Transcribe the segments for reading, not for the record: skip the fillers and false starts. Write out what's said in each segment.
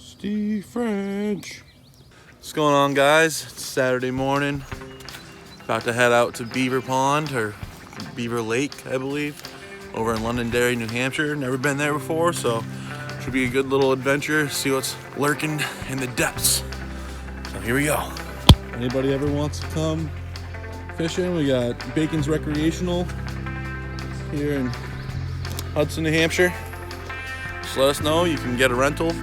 Steve French. What's going on, guys? It's Saturday morning. About to head out to Beaver Pond, or Beaver Lake, I believe, over in Londonderry, New Hampshire. Never been there before, so should be a good little adventure. See what's lurking in the depths. So here we go. Anybody ever wants to come fishing? We got Bacon's Recreational here in Hudson, New Hampshire. Just let us know. You can get a rental.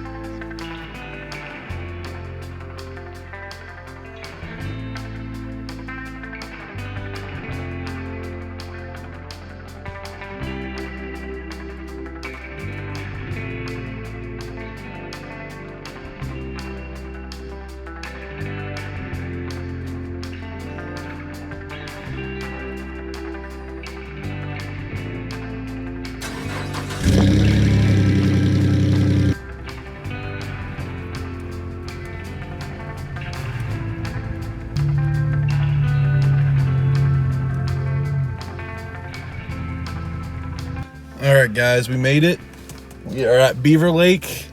All right, guys, we made it. We are at Beaver Lake.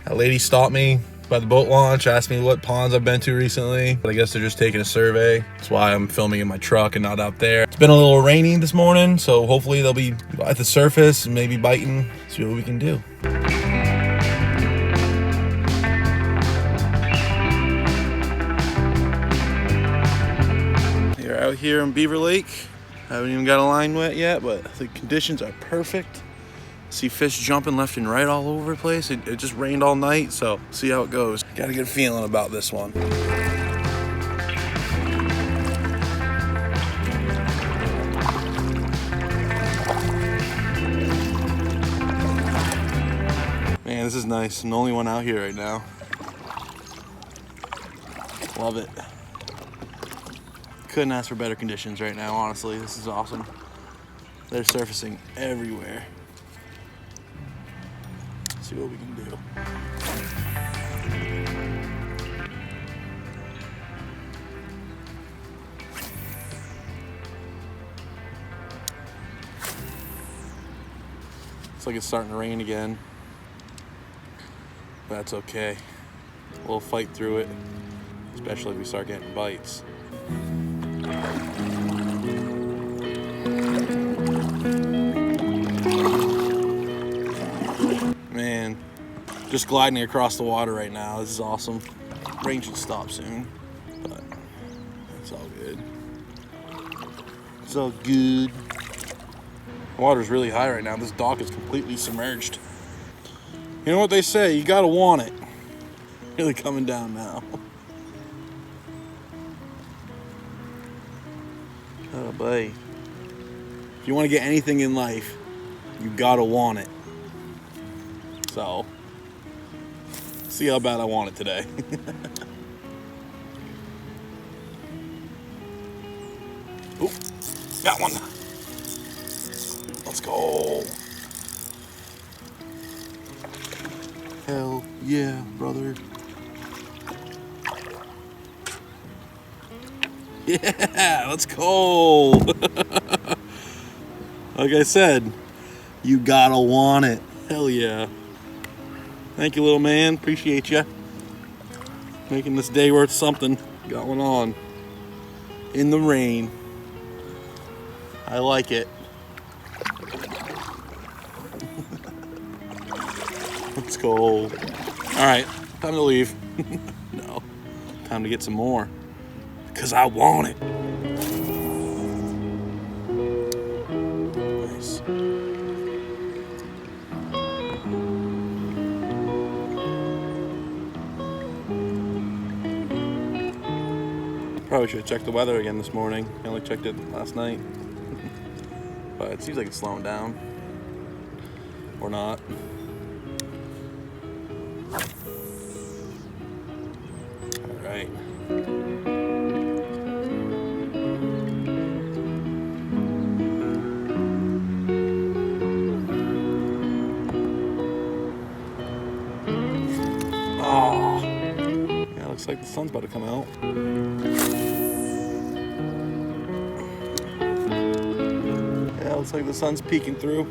A lady stopped me by the boat launch, asked me what ponds I've been to recently, but I guess they're just taking a survey. That's why I'm filming in my truck and not out there. It's been a little rainy this morning, so hopefully they'll be at the surface and maybe biting, see what we can do. We're out here in Beaver Lake. I haven't even got a line wet yet, but the conditions are perfect. See fish jumping left and right all over the place. It just rained all night, so see how it goes. Got a good feeling about this one. Man, this is nice. I'm the only one out here right now. Love it. Couldn't ask for better conditions right now, honestly. This is awesome. They're surfacing everywhere. Let's see what we can do. Looks like it's starting to rain again. That's okay. We'll fight through it, especially if we start getting bites. Man, just gliding across the water right now. This is awesome. Rain should stop soon, but it's all good. It's all good. The water's really high right now. This dock is completely submerged. You know what they say, you gotta want it. Really coming down now. Oh boy. If you want to get anything in life, you gotta want it. So, see how bad I want it today. Oop, got one. Let's go. Hell yeah, brother. Yeah, let's go. Like I said, you gotta want it. Hell yeah. Thank you, little man. Appreciate you. Making this day worth something. Got one on. In the rain. I like it. Let's go. All right, time to leave. No, time to get some more. Because I want it. Nice. Probably should have checked the weather again this morning. I only checked it last night. But it seems like it's slowing down. Or not. All right. Oh, yeah, looks like the sun's about to come out. Yeah, looks like the sun's peeking through.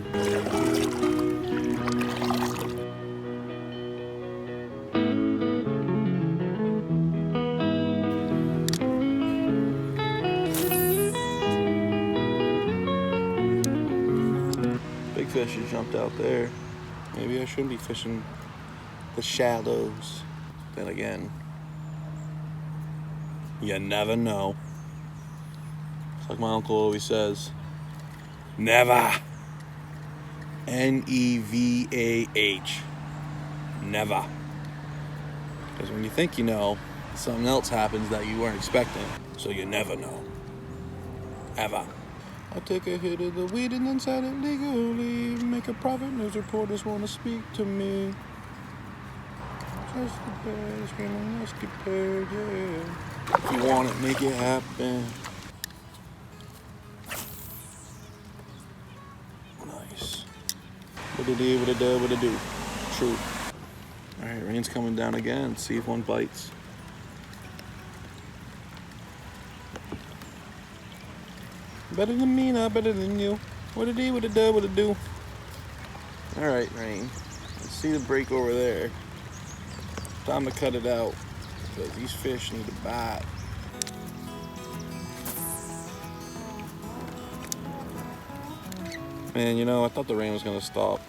fish just jumped out there. Maybe I shouldn't be fishing the shallows. Then again, you never know. It's like my uncle always says, never. N-E-V-A-H. Never. Because when you think you know, something else happens that you weren't expecting. So you never know. Ever. I take a hit of the weed and then sell it legally. Make a profit, news reporters want to speak to me. Just the best, screaming, let's get paid, yeah. If you want it, make it happen. Nice. What it do, what it do, what it do. True. Alright, rain's coming down again. Let's see if one bites. Better than me, not better than you. What it do, what it do, what it do. Alright, rain. Let's see the break over there. Time to cut it out, because these fish need to bite. Man, you know, I thought the rain was going to stop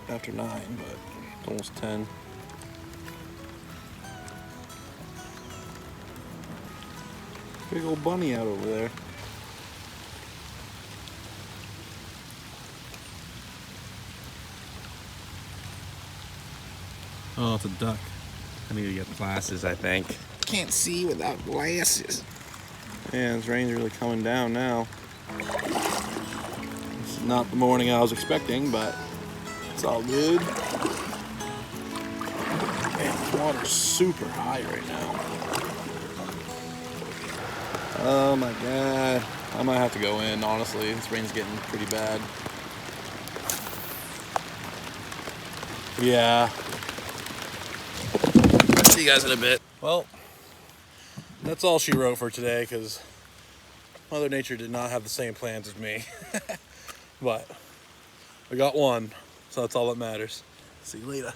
after 9, but it's almost 10. Big old bunny out over there. Oh, it's a duck. I need to get glasses, I think. Can't see without glasses. Man, this rain's really coming down now. It's not the morning I was expecting, but it's all good. Man, the water's super high right now. Oh my god. I might have to go in, honestly. This rain's getting pretty bad. Yeah. See you guys in a bit. Well, that's all she wrote for today, because Mother Nature did not have the same plans as me. But I got one, so that's all that matters. See you later.